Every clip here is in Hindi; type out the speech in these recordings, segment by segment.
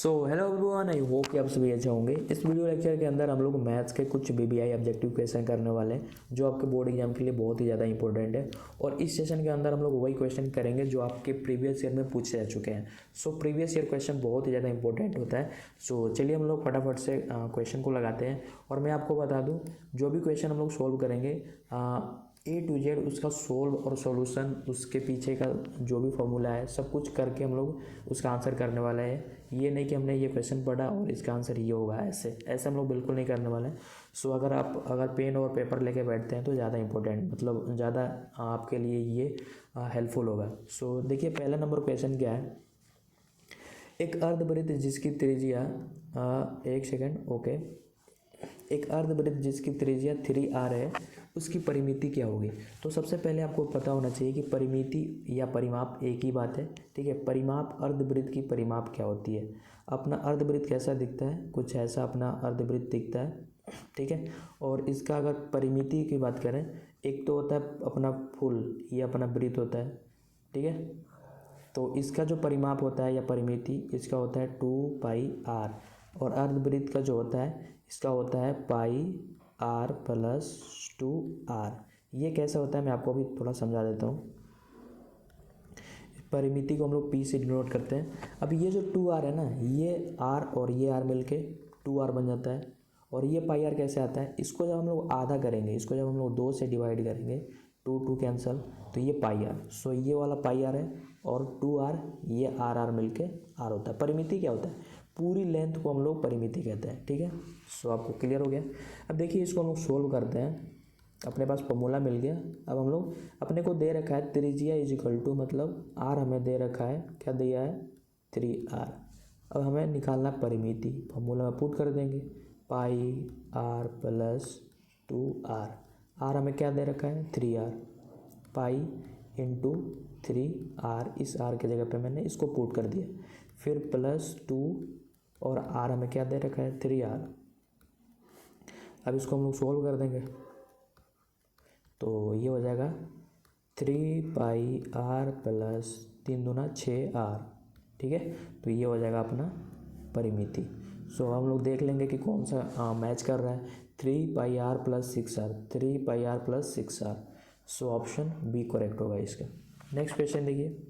So hello everyone, I hope कि आप सभी अच्छे होंगे। इस वीडियो लेक्चर के अंदर हम लोग मैथ्स के कुछ बीबीआई ऑब्जेक्टिव क्वेश्चन करने वाले हैं जो आपके बोर्ड एग्जाम के लिए बहुत ही ज़्यादा इंपॉर्टेंट है। और इस सेशन के अंदर हम लोग वही क्वेश्चन करेंगे जो आपके प्रीवियस ईयर में पूछे जा चुके हैं। सो प्रीवियस ईयर क्वेश्चन बहुत ही ज़्यादा इंपॉर्टेंट होता है। सो चलिए हम लोग फटाफट से क्वेश्चन को लगाते हैं। और मैं आपको बता दूँ, जो भी क्वेश्चन हम लोग सोल्व करेंगे A to Z उसका सोल्व और सॉल्यूशन, उसके पीछे का जो भी फॉर्मूला है सब कुछ करके हम लोग उसका आंसर करने वाले हैं। ये नहीं कि हमने ये क्वेश्चन पढ़ा और इसका आंसर ये होगा, ऐसे हम लोग बिल्कुल नहीं करने वाले हैं। सो अगर पेन और पेपर लेके बैठते हैं तो ज़्यादा इंपॉर्टेंट, मतलब ज़्यादा आपके लिए ये हेल्पफुल होगा। सो देखिए पहला नंबर क्वेश्चन क्या है। एक अर्धवृत्त जिसकी त्रिज्या एक अर्धवृत्त जिसकी त्रिज्या 3r है, उसकी परिमिति क्या होगी। तो सबसे पहले आपको पता होना चाहिए कि परिमिति या परिमाप एक ही बात है, ठीक है। परिमाप, अर्धवृत्त की परिमाप क्या होती है। अपना अर्धवृत्त कैसा दिखता है, कुछ ऐसा अपना अर्धवृत्त दिखता है, ठीक है। और इसका अगर परिमिति की बात करें, एक तो होता है अपना फुल, ये अपना वृत्त होता है, ठीक है। तो इसका जो परिमाप होता है या परिमिति, इसका होता है 2πr। और अर्धवृत्त का जो होता है इसका होता है πr + 2r। ये कैसा होता है मैं आपको अभी थोड़ा समझा देता हूँ। परिमिति को हम लोग p से डिनोट करते हैं। अब ये जो 2r है ना, ये r और ये r मिलके 2r बन जाता है। और ये πr कैसे आता है, इसको जब हम लोग आधा करेंगे, इसको जब हम लोग 2 से डिवाइड करेंगे, 2 कैंसल, तो ये πr। सो ये वाला πr है और 2r, ये r मिलके r होता है। परिमिति क्या होता है, पूरी लेंथ को हम लोग परिमिति कहते हैं, ठीक है। सो आपको क्लियर हो गया। अब देखिए इसको हम लोग सोल्व करते हैं। अपने पास फॉर्मूला मिल गया। अब हम लोग, अपने को दे रखा है त्रिज्या = मतलब r हमें दे रखा है, क्या दिया है 3r। अब हमें निकालना परिमिति, फॉर्मूला में पुट कर देंगे πr + 2r। r हमें क्या दे रखा है 3r, पाई इंटू 3r, इस r के जगह पे मैंने इसको पुट कर दिया। फिर +2 और r हमें क्या दे रखा है 3r। अब इसको हम लोग सोल्व कर देंगे तो ये हो जाएगा 3πr + 3 दूना 6r, ठीक है। तो ये हो जाएगा अपना परिमिति। सो हम लोग देख लेंगे कि कौन सा मैच कर रहा है। 3πr + 6r, 3πr + 6r। So option B correct होगा इसका। नेक्स्ट क्वेश्चन देखिए।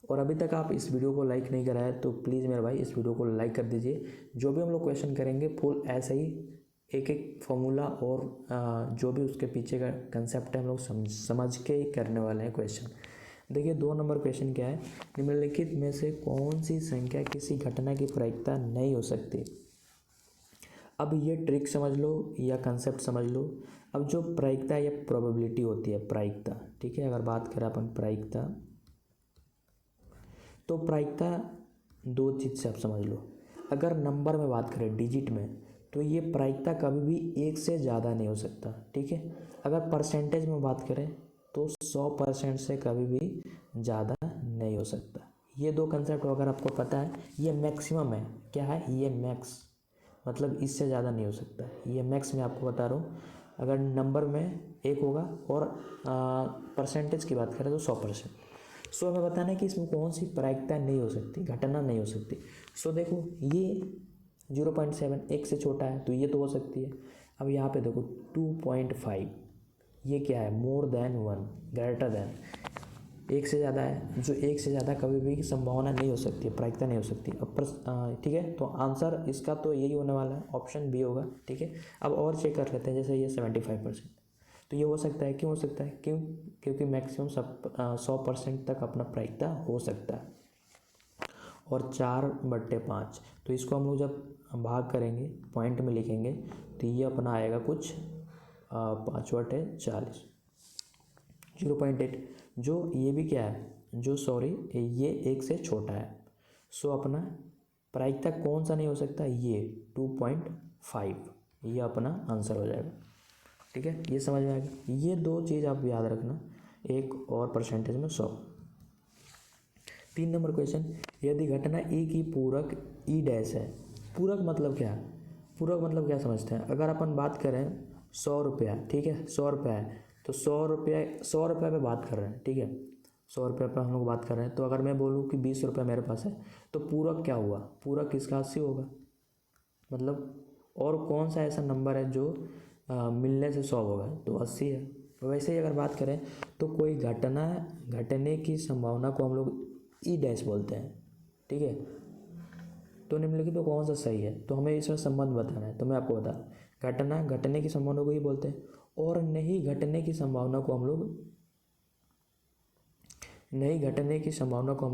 और अभी तक आप इस वीडियो को लाइक नहीं करा है तो प्लीज़ मेरे भाई इस वीडियो को लाइक कर दीजिए। जो भी हम लोग क्वेश्चन करेंगे फुल ऐसा ही एक एक फॉर्मूला और जो भी उसके पीछे का कंसेप्ट है हम लोग समझ के ही करने वाले हैं क्वेश्चन। देखिए 2 नंबर क्वेश्चन क्या है। निम्नलिखित में से कौन सी संख्या किसी घटना की प्रायिकता नहीं हो सकती। अब ये ट्रिक समझ लो या कंसेप्ट समझ लो। अब जो प्रायिकता या प्रोबेबिलिटी होती है, प्रायिकता, ठीक है। अगर बात करें अपन प्रायिकता, तो प्रायिकता 2 चीज़ से आप समझ लो। अगर नंबर में बात करें, डिजिट में, तो ये प्रायिकता कभी भी 1 से ज़्यादा नहीं हो सकता, ठीक है। अगर परसेंटेज में बात करें तो 100% से कभी भी ज़्यादा नहीं हो सकता। ये 2 कंसेप्ट अगर आपको पता है, ये मैक्सिमम है। क्या है ये मैक्स, मतलब इससे ज़्यादा नहीं हो सकता। ये मैक्स मैं आपको बता रहा हूँ। अगर नंबर में 1 होगा और परसेंटेज की बात करें तो 100%। सो हमें बताना है कि इसमें कौन सी प्रायिकता नहीं हो सकती, घटना नहीं हो सकती। सो देखो ये 0.7 1 से छोटा है तो ये तो हो सकती है। अब यहाँ पे देखो 2.5, ये क्या है, मोर देन 1, ग्रेटर देन, 1 से ज़्यादा है। जो 1 से ज़्यादा कभी भी संभावना नहीं हो सकती, प्रायिकता नहीं हो सकती। अब ठीक है, तो आंसर इसका तो यही होने वाला है, ऑप्शन बी होगा, ठीक है। अब और चेक कर लेते हैं, जैसे ये 75%, तो ये हो सकता है। क्यों हो सकता है, क्योंकि मैक्सिमम 100% तक अपना प्रायिकता हो सकता है। और 4/5, तो इसको हम लोग जब भाग करेंगे, पॉइंट में लिखेंगे, तो ये अपना आएगा कुछ 5/40, 0.8। जो ये भी क्या है, ये 1 से छोटा है। सो अपना प्रायिकता कौन सा नहीं हो सकता, ये 2.5, ये अपना आंसर हो जाएगा, ठीक है। ये समझ में आ गया। ये 2 चीज़ आप याद रखना, 1 और परसेंटेज में 100। 3 नंबर क्वेश्चन। यदि घटना ए की पूरक ई डैश है, पूरक मतलब क्या है, पूरक मतलब क्या समझते हैं। अगर अपन बात करें 100 रुपया, ठीक है, 100 रुपया है तो 100 रुपया पे बात कर रहे हैं, ठीक है। 100 रुपये पर हम लोग बात कर रहे हैं, तो अगर मैं बोलूँ कि 20 रुपये मेरे पास है, तो पूरक क्या हुआ, पूरक किसका 80 होगा, मतलब और कौन सा ऐसा नंबर है जो मिलने से 100 होगा, तो 80 है। वैसे ही अगर बात करें तो कोई घटना घटने की संभावना को हम लोग ई डैश बोलते हैं, ठीक है। तो निम्नलिखित तो कौन सा सही है, तो हमें इसमें संबंध बताना है। तो मैं आपको बता, घटना घटने की संभावना को ही बोलते हैं, और नहीं घटने की संभावना को हम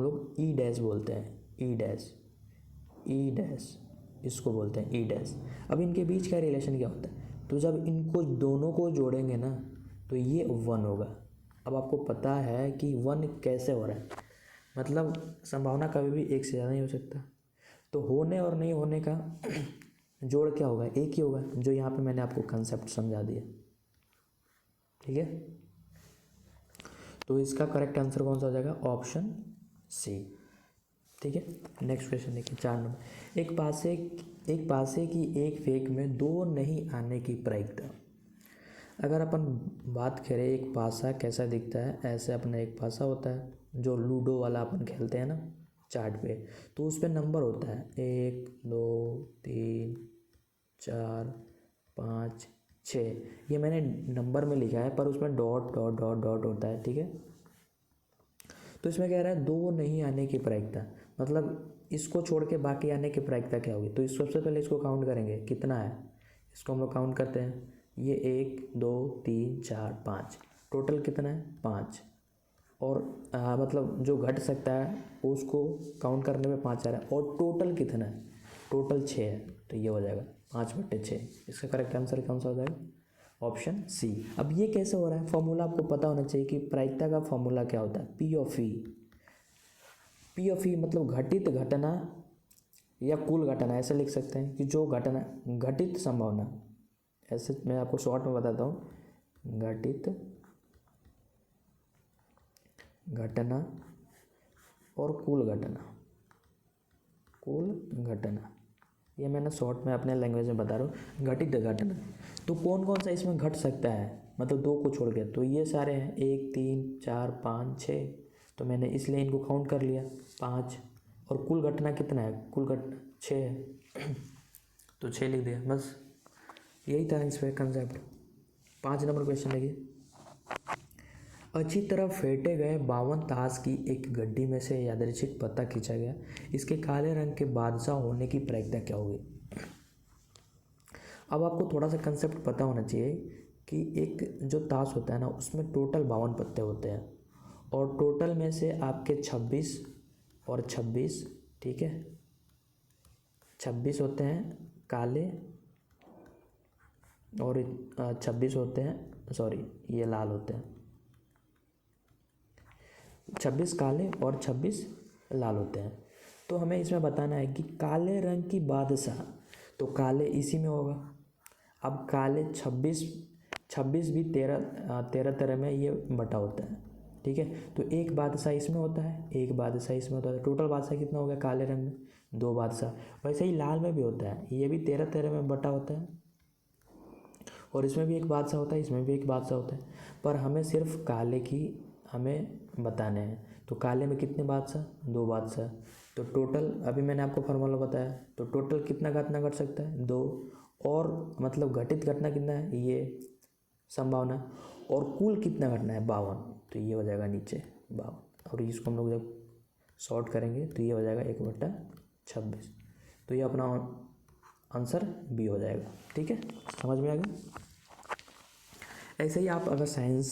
लोग ई डैश बोलते हैं, ई डैश इसको बोलते हैं ई डैश। अब इनके बीच का रिलेशन क्या होता है, तो जब इनको दोनों को जोड़ेंगे ना तो ये 1 होगा। अब आपको पता है कि 1 कैसे हो रहा है, मतलब संभावना कभी भी एक से ज़्यादा नहीं हो सकता, तो होने और नहीं होने का जोड़ क्या होगा, एक ही होगा, जो यहाँ पे मैंने आपको कंसेप्ट समझा दिया, ठीक है। तो इसका करेक्ट आंसर कौन सा हो जाएगा, ऑप्शन सी, ठीक है। नेक्स्ट क्वेश्चन देखिए 4 नंबर, एक पासे की एक फेंक में 2 नहीं आने की प्रायिकता। अगर अपन बात करें एक पासा कैसा दिखता है, ऐसे अपना एक पासा होता है जो लूडो वाला अपन खेलते हैं ना चार्ट पे, तो उस पर नंबर होता है 1 2 3 4 5 6, ये मैंने नंबर में लिखा है पर उसमें डॉट डॉट डॉट डॉट होता है, ठीक है। तो इसमें कह रहा है 2 नहीं आने की प्रायिकता, मतलब इसको छोड़ के बाकी आने की प्रायिकता क्या होगी, तो इस सबसे पहले इसको काउंट करेंगे कितना है, इसको हम लोग काउंट करते हैं, ये 1 2 3 4 5, टोटल कितना है 5, और मतलब जो घट सकता है उसको काउंट करने में 5 आ रहा है, और टोटल कितना है, टोटल 6 है, तो ये हो जाएगा 5/6। इसका करेक्ट आंसर कौन सा हो जाएगा, ऑप्शन सी। अब ये कैसे हो रहा है, फॉर्मूला आपको पता होना चाहिए कि प्रायिकता का फॉर्मूला क्या होता है, पी ऑफ ई मतलब घटित घटना या कुल घटना, ऐसे लिख सकते हैं कि जो घटना घटित संभावना, ऐसे मैं आपको शॉर्ट में बताता हूँ, घटित घटना और कुल घटना, ये मैंने शॉर्ट में अपने लैंग्वेज में बता रहा हूँ, घटित घटना। तो कौन कौन सा इसमें घट सकता है, मतलब 2 को छोड़ के, तो ये सारे हैं 1 3 4 5 6, तो मैंने इसलिए इनको काउंट कर लिया 5, और कुल घटना कितना है, कुल घटना 6 है तो 6 लिख दिया, बस यही था इस पर कंसेप्ट। 5 नंबर क्वेश्चन देखिए, अच्छी तरह फेंटे गए 52 ताश की एक गड्डी में से यादृच्छिक पत्ता खींचा गया, इसके काले रंग के बादशाह होने की प्रायिकता क्या होगी। अब आपको थोड़ा सा कंसेप्ट पता होना चाहिए कि एक जो ताश होता है ना उसमें टोटल 52 पत्ते होते हैं, और टोटल में से आपके 26 और 26, ठीक है, 26 होते हैं काले और 26 होते हैं, सॉरी ये लाल होते हैं, 26 काले और 26 लाल होते हैं। तो हमें इसमें बताना है कि काले रंग की बादशाह, तो काले इसी में होगा। अब काले 26 भी 13 में ये बटा होता है, ठीक है। तो एक बादशाह इसमें होता है, एक बादशाह इसमें होता है, टोटल बादशाह कितना हो गया काले रंग में, 2 बादशाह। वैसे ही लाल में भी होता है, ये भी 13 में बटा होता है, और इसमें भी एक बादशाह होता है, इसमें भी एक बादशाह होता है, पर हमें सिर्फ काले की हमें बताने हैं। तो काले में कितने बादशाह, 2 बादशाह, तो टोटल अभी मैंने आपको फार्मूला बताया, तो टोटल कितना घटना घट सकता है 2, और मतलब घटित घटना कितना है ये संभावना, और कुल कितना घटना है 52, तो ये हो जाएगा नीचे 52, और इसको हम लोग जब शॉर्ट करेंगे तो ये हो जाएगा 1/26, तो ये अपना आंसर बी हो जाएगा, ठीक है, समझ में आ गया। ऐसे ही आप अगर साइंस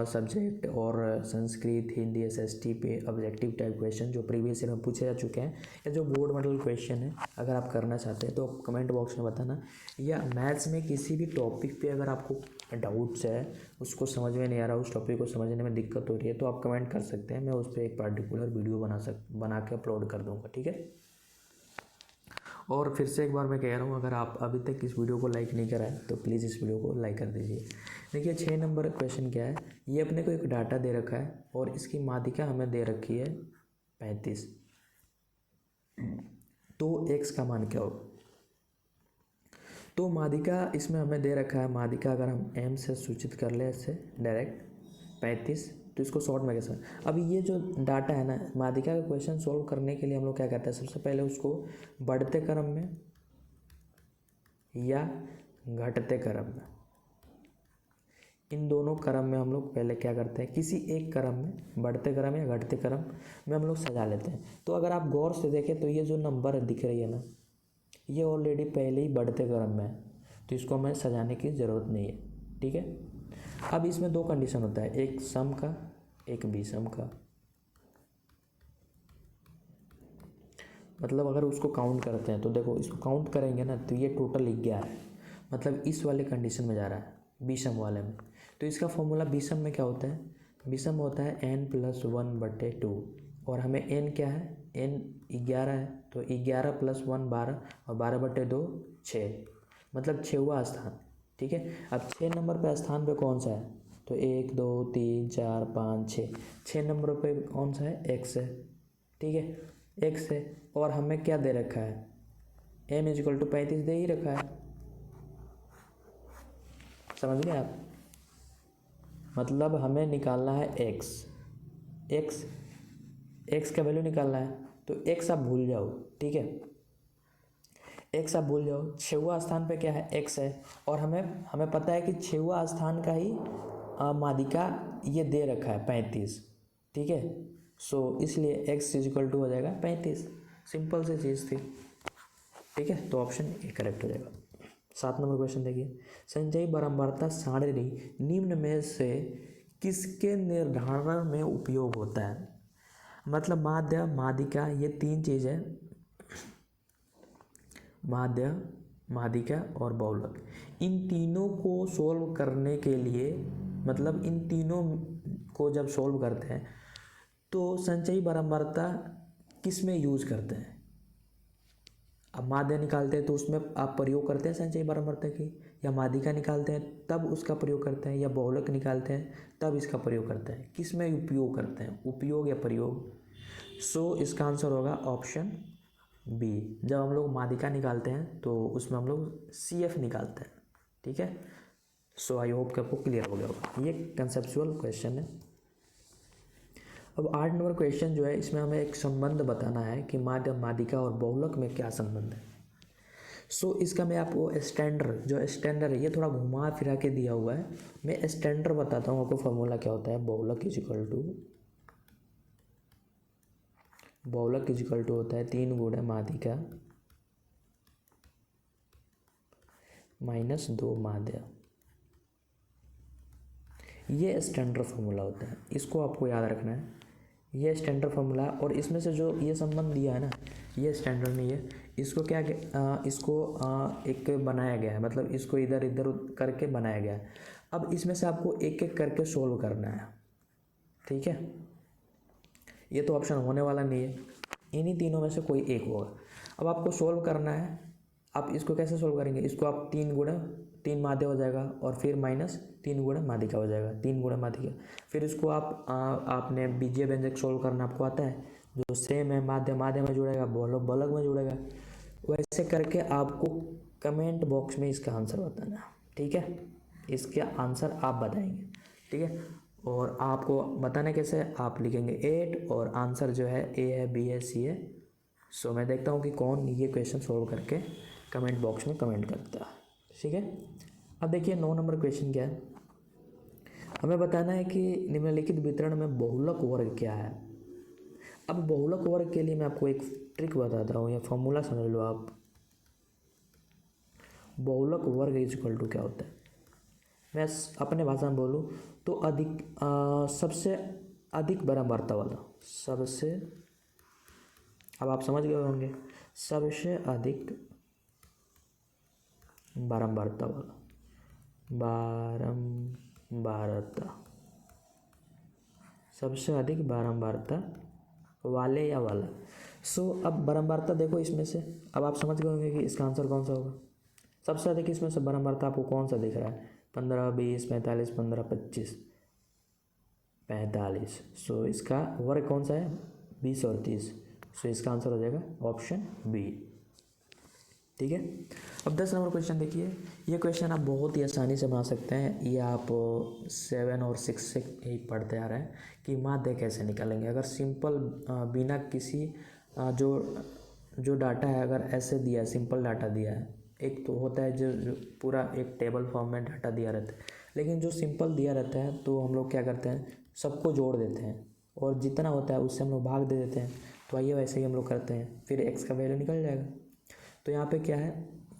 सब्जेक्ट और संस्कृत हिंदी एसएसटी पे ऑब्जेक्टिव टाइप क्वेश्चन जो प्रीवियस ईयर में पूछे जा चुके हैं, या जो बोर्ड मॉडल क्वेश्चन है अगर आप करना चाहते हैं तो कमेंट बॉक्स में बताना, या मैथ्स में किसी भी टॉपिक पे अगर आपको डाउट्स है, उसको समझ में नहीं आ रहा, उस टॉपिक को समझने में दिक्कत हो रही है, तो आप कमेंट कर सकते हैं, मैं उस पर एक पार्टिकुलर वीडियो बना के अपलोड कर दूँगा, ठीक है। और फिर से एक बार मैं कह रहा हूँ, अगर आप अभी तक इस वीडियो को लाइक नहीं करा है तो प्लीज़ इस वीडियो को लाइक कर दीजिए। देखिए 6 नंबर क्वेश्चन क्या है, ये अपने को एक डाटा दे रखा है और इसकी माध्यिका हमें दे रखी है 35, तो x का मान क्या होगा। तो माध्यिका इसमें हमें दे रखा है, माध्यिका अगर हम m से सूचित कर ले इससे डायरेक्ट 35, तो तो इसको शॉर्ट में कैसे, अभी ये जो डाटा है ना माध्यिका का क्वेश्चन सॉल्व करने के लिए हम लोग क्या करते हैं, सबसे पहले उसको बढ़ते क्रम में या घटते क्रम में, इन दोनों क्रम में हम लोग पहले क्या करते हैं, किसी एक क्रम में बढ़ते क्रम या घटते क्रम में हम लोग सजा लेते हैं। तो अगर आप गौर से देखें तो ये जो नंबर दिख रही है ना, ये ऑलरेडी पहले ही बढ़ते क्रम में है, तो इसको हमें सजाने की ज़रूरत नहीं है, ठीक है। अब इसमें दो कंडीशन होता है, एक सम का एक विषम का। मतलब अगर उसको काउंट करते हैं तो देखो इसको काउंट करेंगे ना तो ये टोटल 11 है, मतलब इस वाले कंडीशन में जा रहा है, विषम वाले में। तो इसका फॉर्मूला विषम में क्या होता है, विषम होता है n+1/2, और हमें n क्या है, n 11 है, तो 11 + 1 12, और 12/2 6, मतलब 6वां स्थान, ठीक है। अब 6 नंबर पे स्थान पे कौन सा है, तो 1 2 3 4 5 6, 6 नंबर पे कौन सा है, x है, ठीक है, x है। और हमें क्या दे रखा है, m = 35 दे ही रखा है, समझ गए आप। मतलब हमें निकालना है x का वैल्यू निकालना है, तो x आप भूल जाओ, ठीक है, x आप भूल जाओ। 6वां स्थान पे क्या है, x है, और हमें पता है कि 6वां स्थान का ही माध्यिका ये दे रखा है 35, ठीक है। सो इसलिए x = हो जाएगा 35, सिंपल सी चीज़ थी, ठीक है। तो ऑप्शन ए करेक्ट हो जाएगा। 7 नंबर क्वेश्चन देखिए, संचयी बारंबारता सारणी निम्न में से किसके निर्धारण में उपयोग होता है। मतलब माध्य, माध्यिका, ये तीन चीज़ है, माध्य, माध्यिका और बहुलक। इन तीनों को सोल्व करने के लिए, मतलब इन तीनों को जब सोल्व करते हैं तो संचयी बारंबारता किस में यूज करते हैं। अब माध्य निकालते हैं तो उसमें आप प्रयोग करते हैं संचयी बारंबारता की, या माध्यिका निकालते हैं तब उसका प्रयोग करते हैं, या बहुलक निकालते हैं तब इसका प्रयोग करते हैं, किस में उपयोग करते हैं, उपयोग या प्रयोग। सो इसका आंसर होगा ऑप्शन बी। जब हम लोग माध्यिका निकालते हैं तो उसमें हम लोग CF निकालते हैं, ठीक है। सो आई होप कि आपको क्लियर हो गया होगा, ये कंसेप्चुअल क्वेश्चन है। अब 8 नंबर क्वेश्चन जो है, इसमें हमें एक संबंध बताना है कि माध्य, माध्यिका और बहुलक में क्या संबंध है। सो इसका मैं आपको स्टैंडर्ड, जो स्टैंडर्ड है ये थोड़ा घुमा फिरा के दिया हुआ है, मैं स्टैंडर्ड बताता हूँ आपको। फॉर्मूला क्या होता है, बहुलक = होता है 3 × माध्यिका -2 माध्य। ये स्टैंडर्ड फार्मूला होता है, इसको आपको याद रखना है, ये स्टैंडर्ड फार्मूला। और इसमें से जो ये संबंध दिया है ना, ये स्टैंडर्ड नहीं है, इसको क्या इसको एक बनाया गया है, मतलब इसको इधर इधर करके बनाया गया है। अब इसमें से आपको एक एक करके सोल्व करना है, ठीक है। ये तो ऑप्शन होने वाला नहीं है, इन्हीं तीनों में से कोई एक होगा। अब आपको सोल्व करना है, आप इसको कैसे सोल्व करेंगे, इसको आप 3 माध्य हो जाएगा, और फिर -3 माध्यिका हो जाएगा, 3 माध्यिका। फिर इसको आपने बीजीय व्यंजक सोल्व करना आपको आता है, जो सेम है, माध्य माध्य में जुड़ेगा, बहुलक में जुड़ेगा। वैसे करके आपको कमेंट बॉक्स में इसका आंसर बताना है, ठीक है। इसका आंसर आप बताएंगे, ठीक है। और आपको बताना कैसे, आप लिखेंगे 8 और आंसर जो है A है, B है, C है। सो मैं देखता हूँ कि कौन ये क्वेश्चन सोल्व करके कमेंट बॉक्स में कमेंट करता है, ठीक है। अब देखिए 9 नंबर क्वेश्चन क्या है, हमें बताना है कि निम्नलिखित वितरण में बहुलक वर्ग क्या है। अब बहुलक वर्ग के लिए मैं आपको एक ट्रिक बताता हूँ, या फॉर्मूला समझ लो आप। बहुलक वर्ग = क्या होता है, मैं अपने भाषा में बोलूँ तो सबसे अधिक बारंबारता वाला, सबसे, अब आप समझ गए होंगे, सबसे अधिक बारंबारता वाला, सबसे अधिक बारंबारता वाले या वाला। सो अब बारंबारता देखो इसमें से, अब आप समझ गए होंगे कि इसका आंसर कौन सा होगा। सबसे अधिक इसमें से बारंबारता आपको कौन सा दिख रहा है, 15 20 45 15 25 45। सो इसका वर्ग कौन सा है, 20 और 30। सो इसका आंसर हो जाएगा ऑप्शन बी, ठीक है। अब 10 नंबर क्वेश्चन देखिए। ये क्वेश्चन आप बहुत ही आसानी से बना सकते हैं। ये आप 7 और 6 से ही पढ़ते आ रहे हैं कि माध्य कैसे निकालेंगे। अगर सिंपल बिना किसी जो डाटा है अगर ऐसे दिया है, सिंपल डाटा दिया है, एक तो होता है जो पूरा एक टेबल फॉर्म में डाटा दिया रहता है, लेकिन जो सिंपल दिया रहता है तो हम लोग क्या करते हैं, सबको जोड़ देते हैं और जितना होता है उससे हम लोग भाग दे देते हैं। तो आइए वैसे ही हम लोग करते हैं, फिर एक्स का वैल्यू निकल जाएगा। तो यहाँ पे क्या है,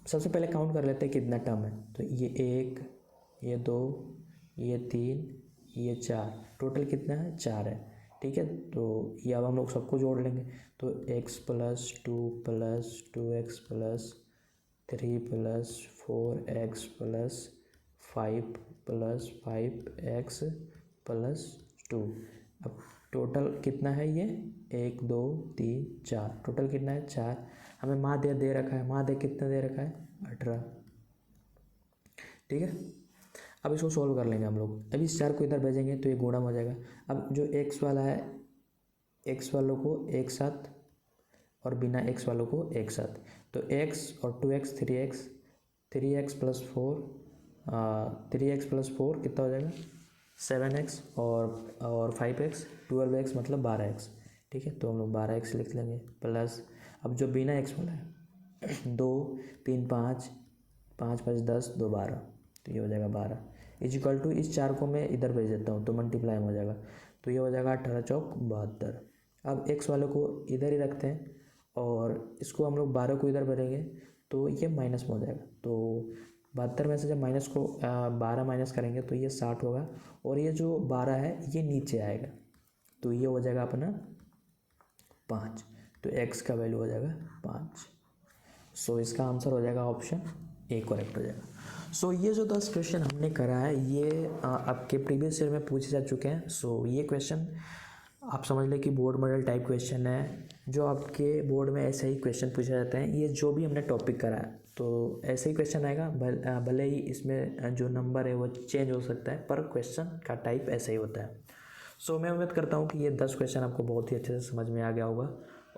सबसे पहले काउंट कर लेते हैं कितना टर्म है। तो ये 1, ये 2, ये 3, ये 4, टोटल कितना है, 4 है। ठीक है, तो ये अब हम लोग सबको जोड़ लेंगे। तो x + 2 + 2x + 3 + 4x + 5 + 5x + 2। अब टोटल कितना है ये, 1 2 3 4, टोटल कितना है 4। हमें माध्य दे रखा है, माध्य कितना दे रखा है, 18। ठीक है, अब इसको सॉल्व कर लेंगे हम लोग। अभी इस 4 को इधर भेजेंगे तो ये गुणा हो जाएगा। अब जो x वाला है, x वालों को एक साथ और बिना x वालों को एक साथ। तो x और 2x 3x, 3x + 4, 3x + 4 कितना हो जाएगा, 7x और 5x 12x मतलब 12x। ठीक है, तो हम लोग 12x लिख लेंगे प्लस, अब जो बिना x वाला है 2 3 5, 5 5 10 2 12, तो ये हो जाएगा 12 इजिकल टू, इस 4 को मैं इधर भेज देता हूँ तो मल्टीप्लाई हो जाएगा। तो ये हो जाएगा 18 चौक 72। अब x वाले को इधर ही रखते हैं और इसको हम लोग 12 को इधर भरेंगे तो ये माइनस में हो जाएगा। तो 72 में से जब माइनस को 12 माइनस करेंगे तो ये 60 होगा और ये जो 12 है ये नीचे आएगा तो ये हो जाएगा अपना 5। तो x का वैल्यू हो जाएगा 5। सो इसका आंसर हो जाएगा ऑप्शन ए करेक्ट हो जाएगा। सो ये जो 10 क्वेश्चन हमने करा है ये आपके प्रीवियस ईयर में पूछे जा चुके हैं। सो ये क्वेश्चन आप समझ लें कि बोर्ड मॉडल टाइप क्वेश्चन है, जो आपके बोर्ड में ऐसे ही क्वेश्चन पूछे जाते हैं। ये जो भी हमने टॉपिक करा है तो ऐसे ही क्वेश्चन आएगा, भले ही इसमें जो नंबर है वो चेंज हो सकता है पर क्वेश्चन का टाइप ऐसा ही होता है। सो मैं उम्मीद करता हूँ कि ये 10 क्वेश्चन आपको बहुत ही अच्छे से समझ में आ गया होगा।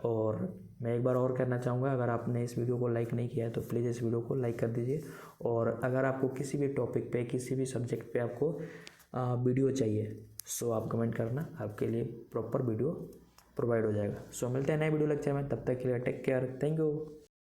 और मैं एक बार और करना चाहूँगा, अगर आपने इस वीडियो को लाइक नहीं किया है तो प्लीज़ इस वीडियो को लाइक कर दीजिए। और अगर आपको किसी भी टॉपिक पे, किसी भी सब्जेक्ट पे आपको वीडियो चाहिए सो आप कमेंट करना, आपके लिए प्रॉपर वीडियो प्रोवाइड हो जाएगा। सो मिलते हैं नए वीडियो लेक्चर में, तब तक के लिए टेक केयर, थैंक यू।